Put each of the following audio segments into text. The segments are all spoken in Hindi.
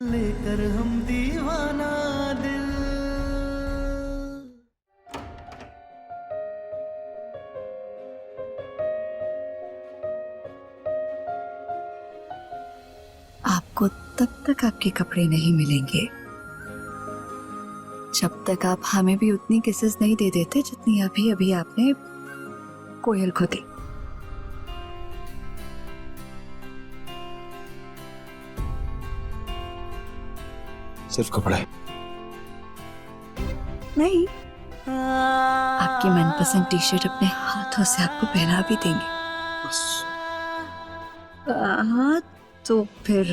लेकर हम दीवाना दिल। आपको तब तक आपके कपड़े नहीं मिलेंगे जब तक आप हमें भी उतनी किसेस नहीं दे देते जितनी अभी अभी आपने कोयल को दी। सिर्फ कपड़े नहीं, आपकी मनपसंद टी शर्ट अपने हाथों से आपको पहना भी देंगे। बस। हाँ, तो फिर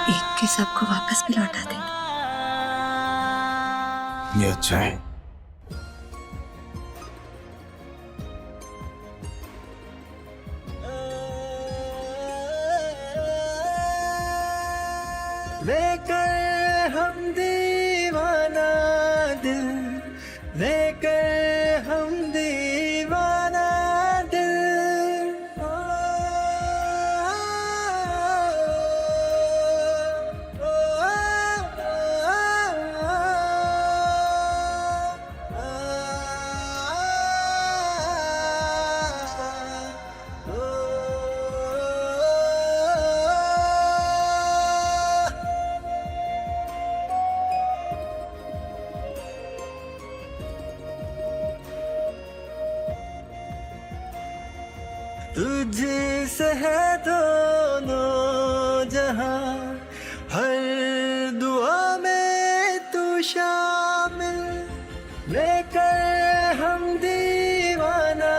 एक किस आपको वापस भी लौटा देंगे। ये अच्छा है। लेकर हम दीवाना दिल, लेकर हम दीवाना दिल। तुझसे है दोनों जहां, हर दुआ में तू शामिल। लेकर हम दीवाना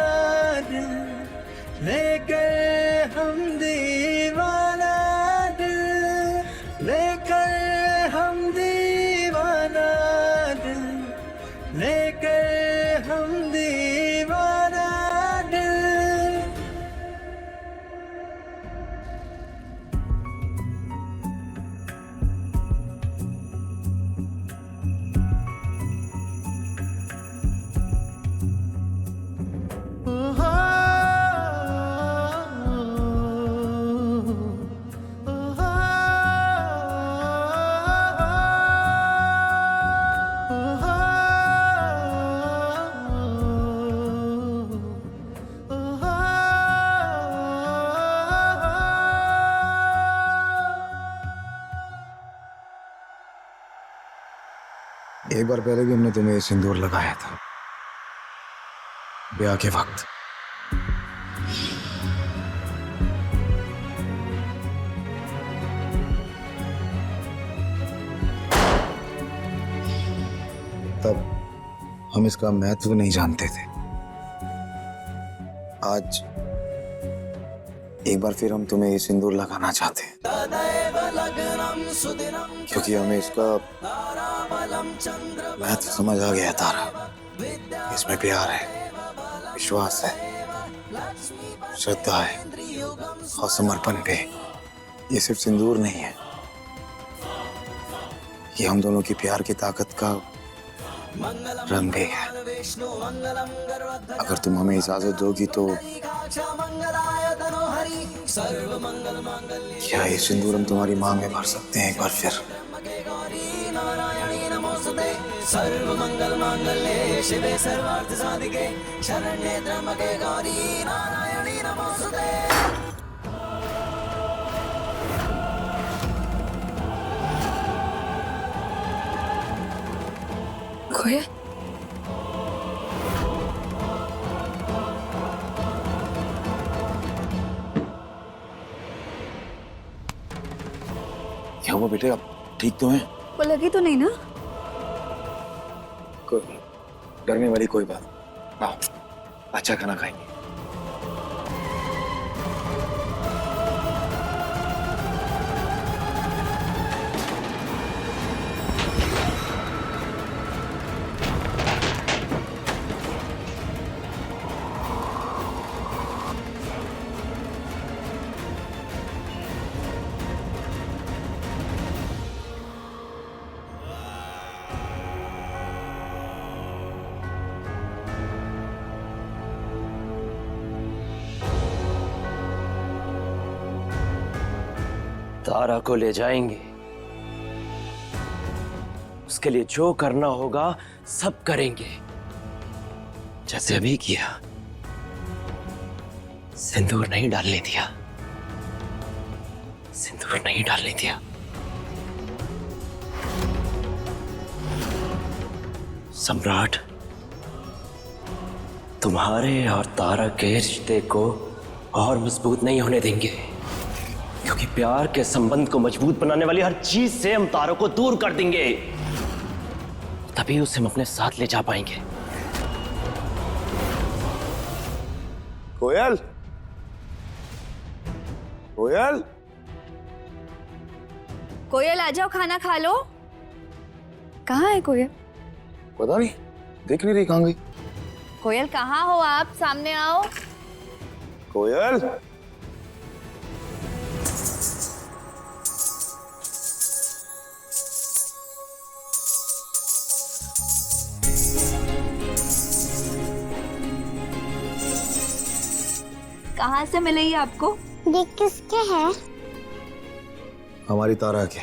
दिल, लेकर हम दीवाना दिल, लेकर हम दीवाना दिल, लेकर हम दीवाना दिल। एक बार पहले भी हमने तुम्हें ये सिंदूर लगाया था, ब्याह के वक्त। तब हम इसका महत्व नहीं जानते थे। आज एक बार फिर हम तुम्हें ये सिंदूर लगाना चाहते हैं, क्योंकि हमें इसका महत्व समझ आ गया। तारा, इसमें प्यार है, विश्वास है, श्रद्धा है और समर्पण भी। ये सिर्फ सिंदूर नहीं है, ये हम दोनों की प्यार की ताकत का रंग भी है। अगर तुम हमें इजाजत दोगी तो क्या ये सिंदूर हम तुम्हारी मांग में भर सकते हैं एक बार फिर? सर्व मंगल मांगल्ये शिवे सर्वार्थ साधिके शरण्ये त्र्यंबके गौरी नारायणी नमोस्तुते। कोयल, क्या हुआ बेटे, आप ठीक तो हैं? वो लगी तो नहीं ना? डरने वाली कोई बात। आओ, अच्छा खाना खाएंगे। तारा को ले जाएंगे। उसके लिए जो करना होगा सब करेंगे, जैसे अभी किया। सिंदूर नहीं डालने दिया, सिंदूर नहीं डालने दिया। सम्राट, तुम्हारे और तारा के रिश्ते को और मजबूत नहीं होने देंगे, क्योंकि प्यार के संबंध को मजबूत बनाने वाली हर चीज से हम तारा को दूर कर देंगे। तभी उसे हम अपने साथ ले जा पाएंगे। कोयल, कोयल, कोयल आ जाओ, खाना खा लो। कहाँ है कोयल? पता नहीं, देख नहीं रही कहाँ गई। कोयल कहाँ हो आप? सामने आओ। कोयल, कहाँ से मिले ये आपको? ये किसके है? हमारी तारा के।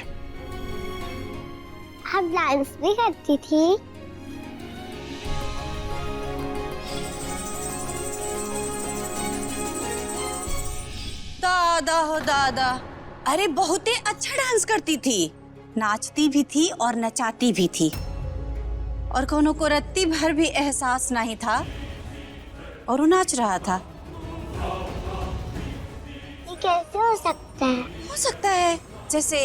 आप डांस भी करती थी? दादा हो दादा, अरे बहुत ही अच्छा डांस करती थी, नाचती भी थी और नचाती भी थी, और कोनो को रत्ती भर भी एहसास नहीं था, और वो नाच रहा था। ये कैसे हो सकता है? हो सकता है जैसे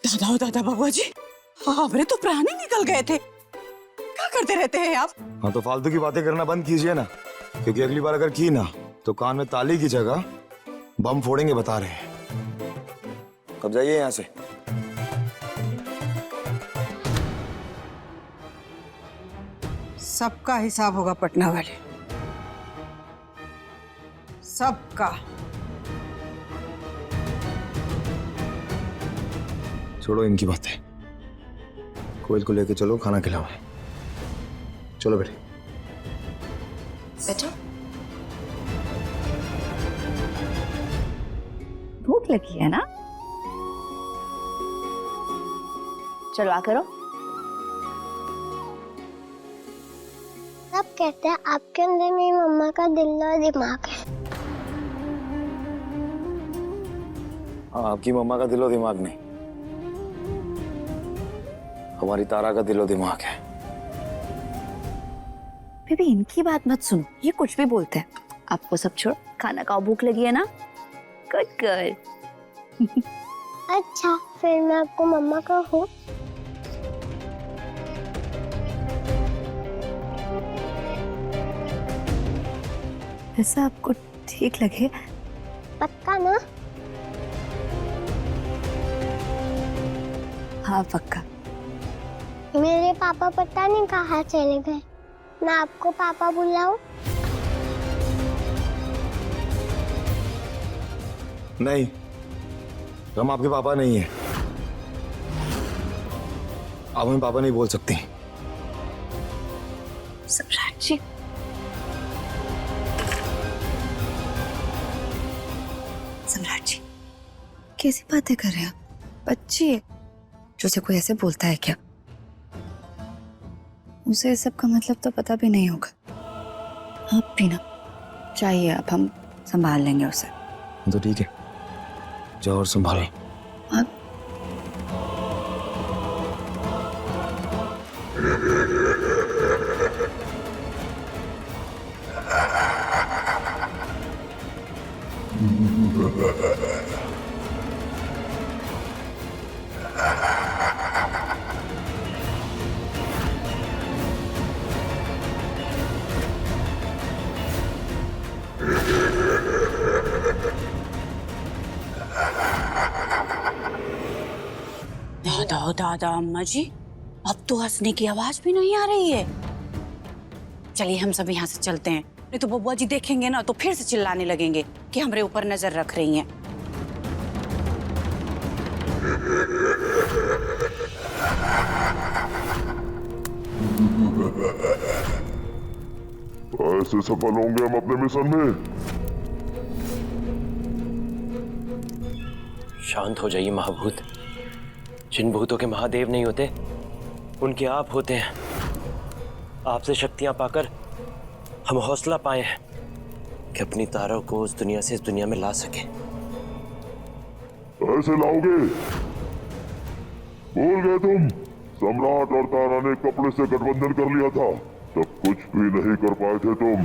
दादा हो दादा बाबू जी, हमारे तो प्राण ही निकल गए थे। क्या करते रहते हैं आप? हाँ तो फालतू की बातें करना बंद कीजिए ना, क्योंकि अगली बार अगर की ना तो कान में ताली की जगह बम फोड़ेंगे, बता रहे हैं। कब जाइए यहाँ से। सबका हिसाब होगा पटना वाले, सबका। छोड़ो इनकी बातें, कोयल को लेके चलो, खाना खिलाओ। चलो बेटे। बैठो। भूख लगी है ना? चलो आ करो। सब कहते हैं आपके अंदर मेरी मम्मा का दिल और दिमाग है। आपकी मम्मा का दिलो दिमाग नहीं, हमारी तारा का दिलो दिमाग है। बेबी इनकी बात मत सुनो, ये कुछ भी बोलते हैं। आपको सब छोड़ो, खाना खाओ, भूख लगी है ना? Good girl. अच्छा, फिर मैं आपको मम्मा कहूँ? ऐसा आपको ठीक लगे? पक्का ना? हाँ पक्का। मेरे पापा पता नहीं कहाँ चले गए, मैं आपको पापा बुलाऊं? नहीं, हम आपके पापा नहीं हैं। आप हमें पापा नहीं बोल सकती। सम्राट जी, सम्राट जी कैसी बातें कर रहे हैं आप? बच्ची है जो से कोई ऐसे बोलता है क्या? उसे इस सब का मतलब तो पता भी नहीं होगा। आप भी ना चाहिए, अब हम संभाल लेंगे उसे। तो ठीक है, जाओ और संभालो। आप दादा दादा अम्मा जी, अब तो हंसने की आवाज भी नहीं आ रही है। चलिए हम सब यहाँ से चलते हैं, नहीं तो बब्बुआ जी देखेंगे ना तो फिर से चिल्लाने लगेंगे कि हमारे ऊपर नजर रख रही हैं। ऐसे सफल होंगे हम अपने मिशन में? शांत हो जाइए महाभूत। जिन भूतों के महादेव नहीं होते उनके आप होते हैं। आपसे शक्तियां पाकर हम हौसला पाए हैं कि अपनी तारों को उस दुनिया से इस दुनिया में ला सके। ऐसे लाओगे? भूल गए तुम? सम्राट और तारा ने कपड़े से गठबंधन कर लिया था, तब कुछ भी नहीं कर पाए थे तुम।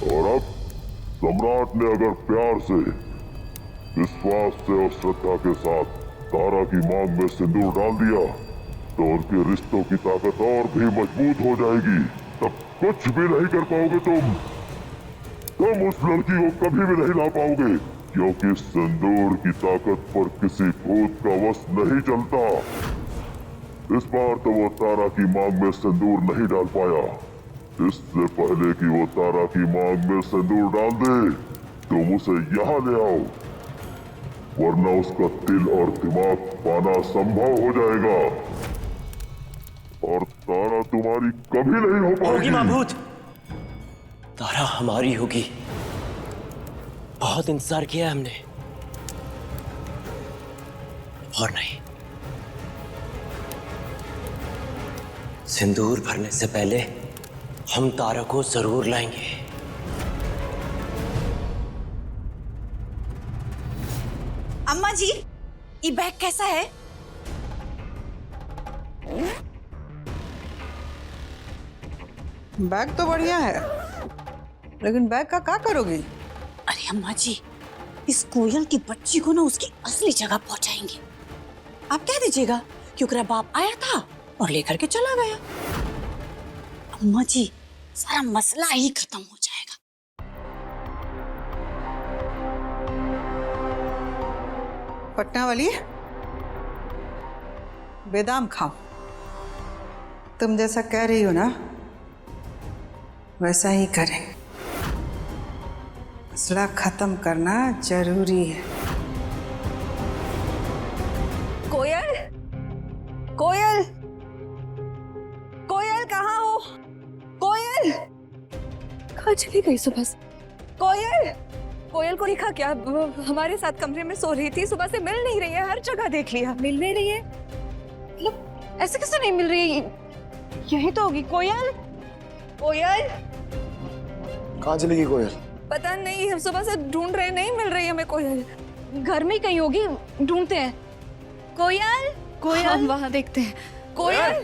और अब सम्राट ने अगर प्यार से, विश्वास से और श्रद्धा के साथ तारा की मांग में सिंदूर डाल दिया तो उनके रिश्तों की ताकत और भी मजबूत हो जाएगी। तब कुछ भी नहीं कर पाओगे तुम उस लड़की को कभी भी नहीं ला पाओगे, क्योंकि सिंदूर की ताकत पर किसी भूत का वश नहीं चलता। इस बार तो वो तारा की मांग में सिंदूर नहीं डाल पाया। इससे पहले कि वो तारा की मांग में सिंदूर डाल दे तुम उसे यहाँ ले आओ, वरना उसका दिल और दिमाग पाना संभव हो जाएगा और तारा तुम्हारी कभी नहीं हो होगी पाएगी। महाभूत, तारा हमारी होगी। बहुत इंतजार किया हमने, और नहीं, सिंदूर भरने से पहले हम तारा को जरूर लाएंगे। अम्मा जी, ये बैग कैसा है? बैग तो बढ़िया है, लेकिन बैग का क्या करोगी? अरे अम्मा जी, इस कोयल की बच्ची को ना उसकी असली जगह पहुंचाएंगे। आप कह दीजिएगा कि ओकरा बाप आया था और लेकर के चला गया। अम्मा जी, सारा मसला ही खत्म हो जाएगा। पटना वाली, बादाम खाओ। तुम जैसा कह रही हो ना, वैसा ही करें। मसला खत्म करना जरूरी है। कोयल, कोयल, कोयल कहाँ हो? कोयल कहाँ चली गई सुबह से? कोयल, कोयल को देखा क्या? हमारे साथ कमरे में सो रही थी, सुबह से मिल नहीं रही है। हर जगह देख लिया, मिल नहीं रही है। मतलब ऐसे कैसे नहीं मिल रही? यही तो होगी। कोयल, कोयल कहाँ चली गई कोयल? पता नहीं, हम सुबह से ढूंढ रहे, नहीं मिल रही हमें कोयल। घर में कहीं होगी, ढूंढते हैं। कोयल, कोयल, हम वहाँ देखते हैं। कोयल,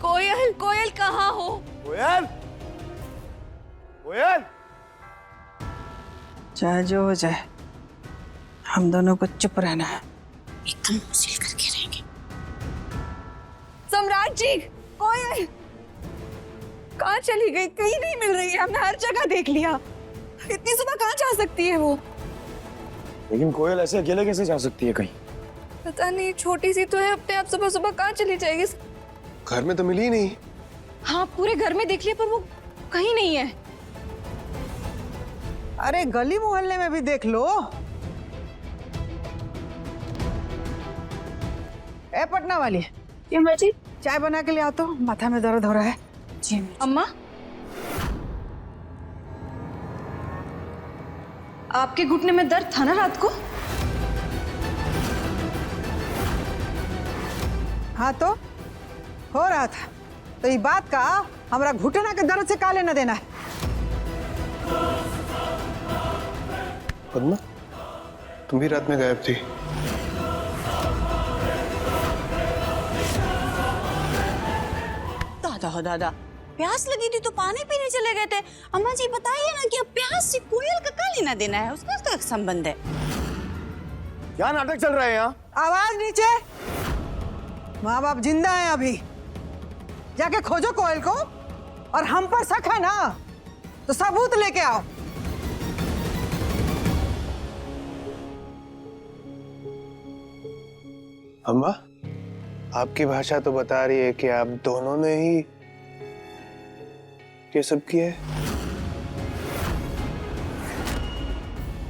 कोयल, कोयल कहाँ हो? कोयल, कोयल, चाहे जो हो जाए, हम दोनों को चुप रहना है। एकदम मुसील करके रहेंगे। सम्राट जी, कोयल कहाँ चली गई? कहीं नहीं मिल रही है, हमने हर जगह देख लिया। इतनी सुबह कहाँ जा सकती है वो? लेकिन कोयल ऐसे अकेले कैसे जा सकती है कहीं? पता नहीं, छोटी सी तो है, अपने आप सुबह सुबह कहाँ चली जाएगी? घर में तो मिली ही नहीं। हाँ, पूरे घर में देख लिया पर वो कहीं नहीं है। अरे गली मोहल्ले में भी देख लो। ए पटना वाली, जी चाय बना के ले आओ तो, माथा में दर्द हो रहा है। जी अम्मा, आपके घुटने में दर्द था ना रात को? हाँ तो हो रहा था, तो ये बात का हमारा घुटना के दर्द से का लेना देना है? पद्मा, तुम भी रात में गायब थी। दादा हो दादा, प्यास लगी थी तो पानी पीने चले गए थे। अम्मा जी बताइए ना कि अब प्यास से कोयल का क्या लेना देना है? उसका क्या संबंध है? क्या नाटक चल रहा है यहाँ? आवाज नीचे। माँ बाप जिंदा है अभी, जाके खोजो कोयल को। और हम पर शक है ना, तो सबूत लेके आओ। अम्मा, आपकी भाषा तो बता रही है कि आप दोनों ने ही ये सब किया है।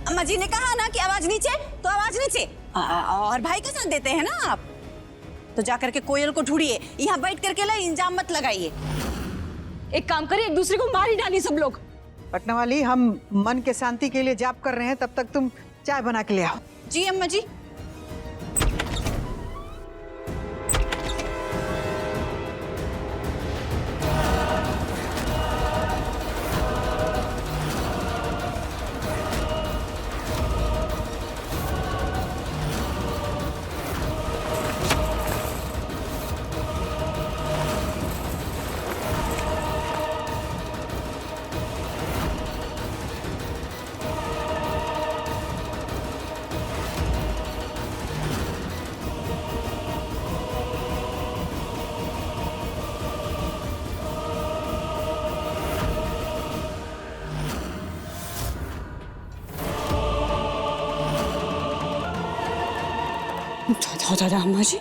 अम्मा जी ने कहा ना कि आवाज नीचे, तो आवाज नीचे। और भाई का साथ देते हैं ना आप, तो जाकर के कोयल को ढूंढिए, यहाँ बैठ करके ला इंजाम मत लगाइए। एक काम करिए, एक दूसरे को मार ही डालिए सब लोग। पटना वाली, हम मन के शांति के लिए जाप कर रहे हैं, तब तक तुम चाय बना के ले आओ। जी अम्मा जी। दादा अम्मा जी,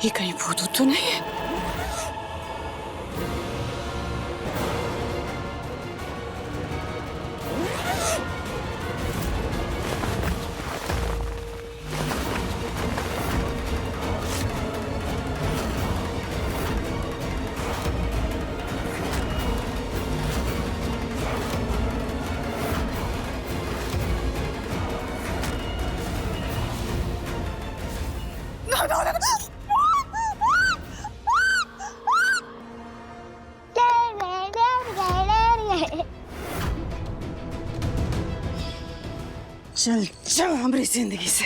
ये कहीं भूत तो नहीं है? चल जाओ हमारी जिंदगी से,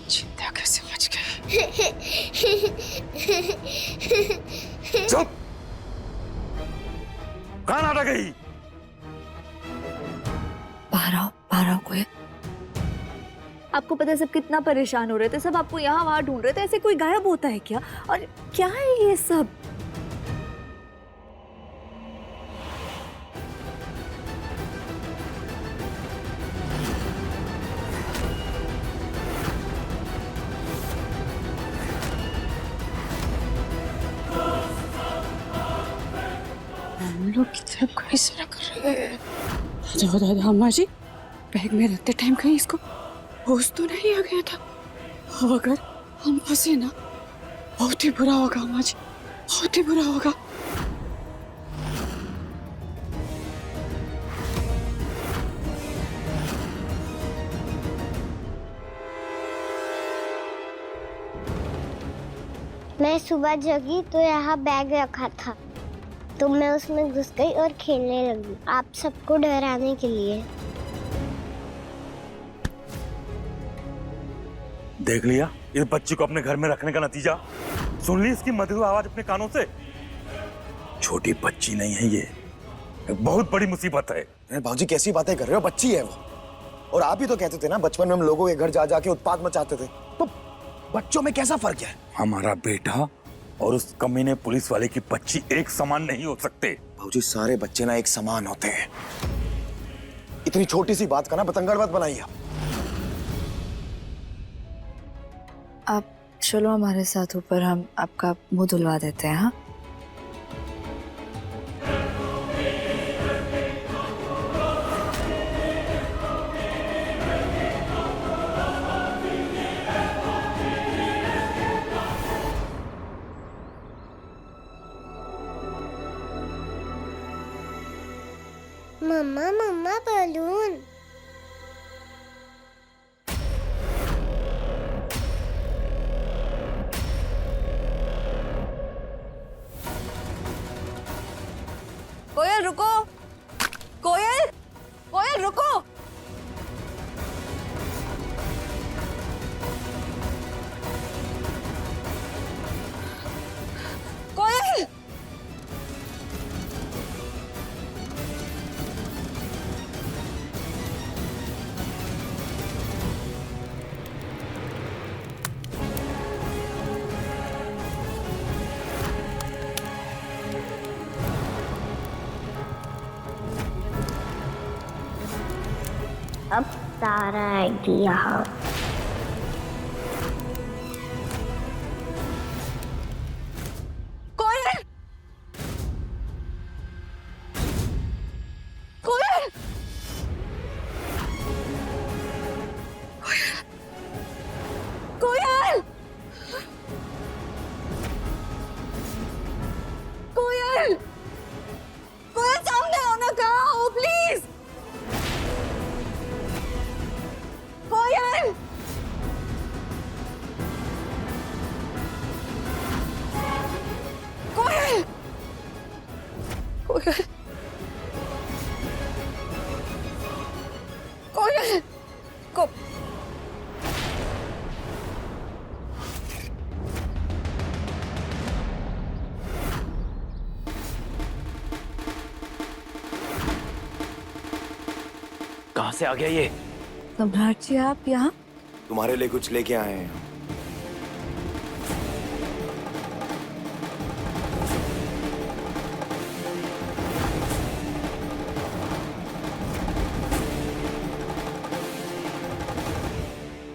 चिंता कैसे बच गई। चुप, कहाँ नाटक गई? बाहर आओ कोयल। आपको पता है सब कितना परेशान हो रहे थे, सब आपको यहाँ वहाँ ढूंढ रहे थे, ऐसे कोई गायब होता है क्या? और क्या है ये सब? हम लोग की तरफ कहीं इशारा कर रहे हैं। दादा अम्मा जी, बैग में रखते टाइम कहीं इसको होश तो नहीं आ गया था? अगर हम फंसे ना, बहुत ही बुरा होगा अम्मा जी, बहुत ही बुरा होगा। मैं सुबह जगी तो यहाँ बैग रखा था, तो मैं उसमें घुस गई और खेलने लगी, आप सबको डराने के लिए। देख लिया इस बच्ची को अपने घर में रखने का नतीजा? सुन ली इसकी मधुर आवाज अपने कानों से? छोटी बच्ची नहीं है ये, बहुत बड़ी मुसीबत है। भाजी कैसी बातें कर रहे हो? बच्ची है वो। और आप ही तो कहते थे ना बचपन में हम लोगों के घर जा जाके उत्पात मचाते थे, तो बच्चों में कैसा फर्क है? हमारा बेटा और उस कमीने पुलिस वाले की बच्ची एक समान नहीं हो सकते। भाजी सारे बच्चे ना एक समान होते हैं। इतनी छोटी सी बात का ना बतंगड़ मत बनाइए। आप चलो हमारे साथ ऊपर, हम आपका मुंह धुलवा देते हैं। हाँ, मम्मा मम्मा बलून। कोयल रुको, कोयल, कोयल रुको। कोयल, अब तारा आएगी यहाँ। कोयल, कोयल, से आ गया ये? सम्राट जी आप यहाँ? तुम्हारे लिए कुछ लेके आए हैं।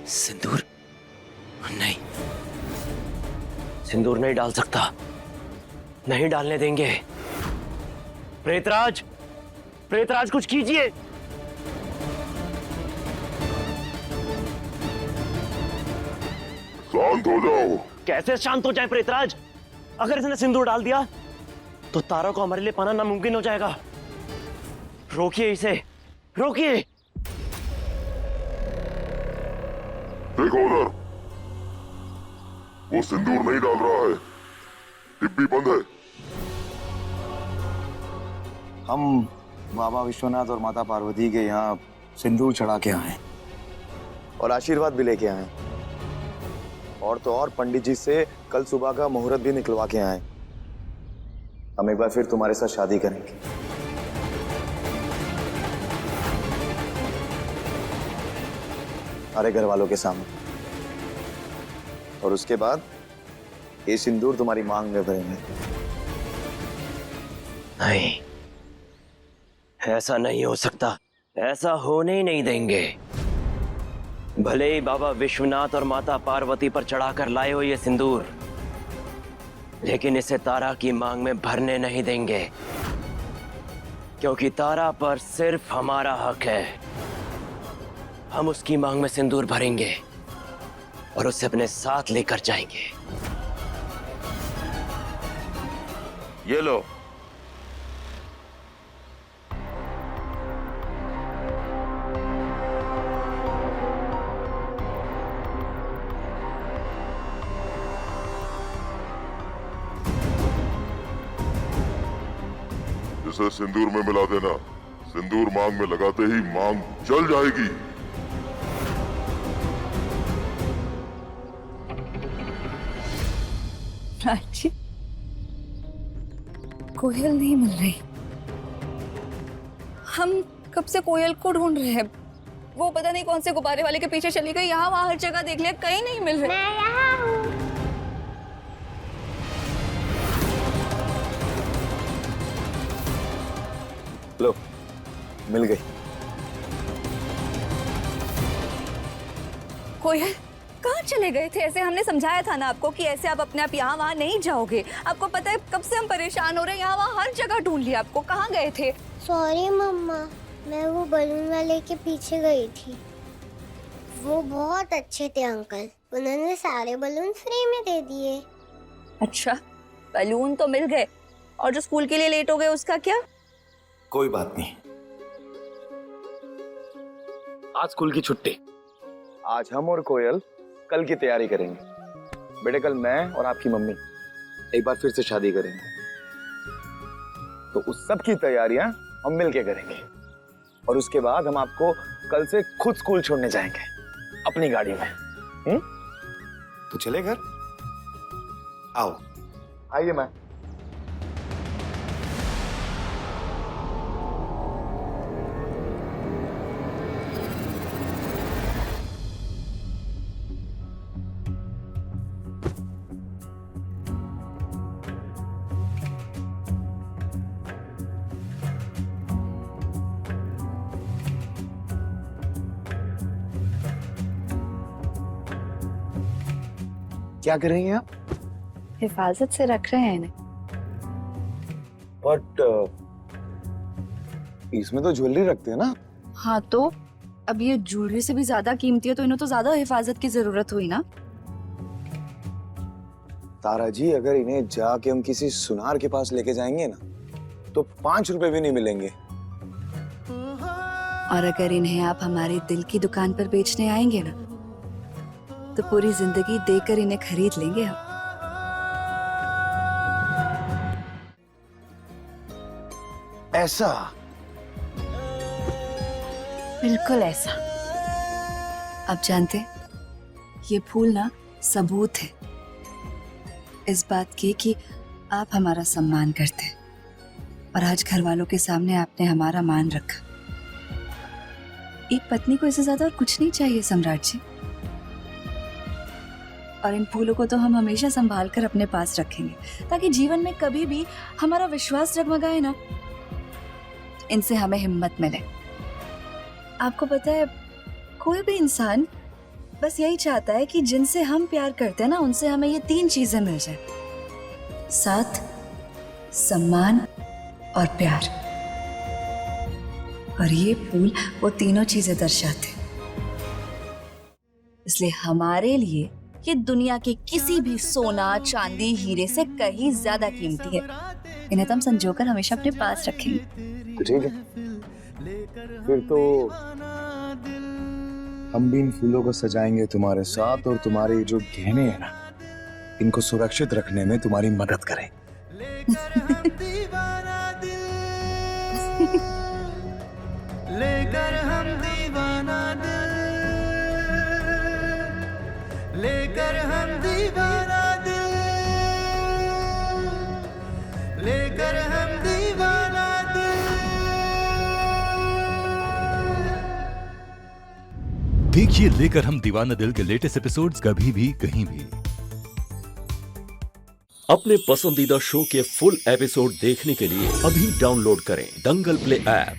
सिंदूर? नहीं, सिंदूर नहीं डाल सकता, नहीं डालने देंगे। प्रेतराज, प्रेतराज कुछ कीजिए। शांत हो जाओ। कैसे शांत हो जाए प्रेतराज? अगर इसने सिंदूर डाल दिया तो तारा को हमारे लिए पाना नामुमकिन हो जाएगा। रोकिए इसे, रोकिए। देखो उधर, वो सिंदूर नहीं डाल रहा है, डिब्बी बंद है। हम बाबा विश्वनाथ और माता पार्वती के यहाँ सिंदूर चढ़ा के आए और आशीर्वाद भी लेके आए, और तो और पंडित जी से कल सुबह का मुहूर्त भी निकलवा के आए। हम एक बार फिर तुम्हारे साथ शादी करेंगे। सारे घर वालों के सामने, और उसके बाद ये सिंदूर तुम्हारी मांग में भरेंगे। नहीं, ऐसा नहीं हो सकता, ऐसा होने ही नहीं देंगे। भले ही बाबा विश्वनाथ और माता पार्वती पर चढ़ाकर लाए हो ये सिंदूर, लेकिन इसे तारा की मांग में भरने नहीं देंगे, क्योंकि तारा पर सिर्फ हमारा हक है। हम उसकी मांग में सिंदूर भरेंगे और उसे अपने साथ लेकर जाएंगे। ये लो। इसे सिंदूर में मिला देना। सिंदूर मांग में लगाते ही मांग जल जाएगी। जी, कोयल नहीं मिल रही। हम कब से कोयल को ढूंढ रहे हैं। वो पता नहीं कौन से गुब्बारे वाले के पीछे चली गई। यहाँ वहाँ हर जगह देख लिया, कहीं नहीं मिल रही। मैं यहाँ हूँ। लो, मिल गई। कोयल कहाँ चले गए थे? ऐसे हमने समझाया था ना आपको कि ऐसे आप अपने आप यहाँ वहाँ नहीं जाओगे। आपको पता है कब से हम परेशान हो रहे हैं, यहाँ वहाँ हर जगह ढूंढ लिया आपको। कहाँ गए थे? सॉरी मम्मा, मैं वो बलून वाले के पीछे गई थी। वो बहुत अच्छे थे अंकल, उन्होंने सारे बलून फ्री में दे दिए। अच्छा, बलून तो मिल गए, और जो स्कूल के लिए लेट हो गए उसका क्या? कोई बात नहीं, आज स्कूल की छुट्टी। आज हम और कोयल कल की तैयारी करेंगे। बेटे कल मैं और आपकी मम्मी एक बार फिर से शादी करेंगे, तो उस सब की तैयारियां हम मिलके करेंगे। और उसके बाद हम आपको कल से खुद स्कूल छोड़ने जाएंगे अपनी गाड़ी में। तो चले घर? आओ, आइए। मैं क्या कर रही हैं आप? हिफाजत से रख रहे हैं इन्हें। बट इसमें तो ज्वेलरी रखते हैं ना? हाँ, तो अब ये ज्वेलरी से भी ज्यादा कीमती है, तो इन्हें तो ज्यादा हिफाजत की जरूरत हुई ना। तारा जी, अगर इन्हें जाके हम किसी सुनार के पास लेके जाएंगे ना, तो 5 रुपए भी नहीं मिलेंगे। और अगर इन्हें आप हमारे दिल की दुकान पर बेचने आएंगे ना, तो पूरी जिंदगी देकर इन्हें खरीद लेंगे हम। ऐसा? बिल्कुल ऐसा। आप जानते, ये फूल ना सबूत है इस बात की कि आप हमारा सम्मान करते हैं, और आज घर वालों के सामने आपने हमारा मान रखा। एक पत्नी को इससे ज्यादा और कुछ नहीं चाहिए सम्राट जी। और इन फूलों को तो हम हमेशा संभाल कर अपने पास रखेंगे ताकि जीवन में कभी भी हमारा विश्वास जगमगाए ना, इनसे हमें हिम्मत मिले। आपको पता है, कोई भी इंसान बस यही चाहता है कि जिनसे हम प्यार करते हैं ना, उनसे हमें ये 3 चीजें मिल जाए: साथ, सम्मान और प्यार। और ये फूल वो तीनों चीजें दर्शाते हैं। इसलिए हमारे लिए ये दुनिया के किसी भी सोना, चांदी, हीरे से कहीं ज्यादा कीमती है। इन्हें तो हम संजोकर हमेशा अपने पास रखेंगे। तो ठीक है, फिर तो हम भी इन फूलों को सजाएंगे तुम्हारे साथ, और तुम्हारे जो गहने हैं ना, इनको सुरक्षित रखने में तुम्हारी मदद करें। लेकर हम दीवाना दिल, लेकर हम दीवाना दिल, लेकर हम दीवाना दिल। देखिए लेकर हम दीवाना दिल के लेटेस्ट एपिसोड्स कभी भी कहीं भी। अपने पसंदीदा शो के फुल एपिसोड देखने के लिए अभी डाउनलोड करें दंगल प्ले ऐप।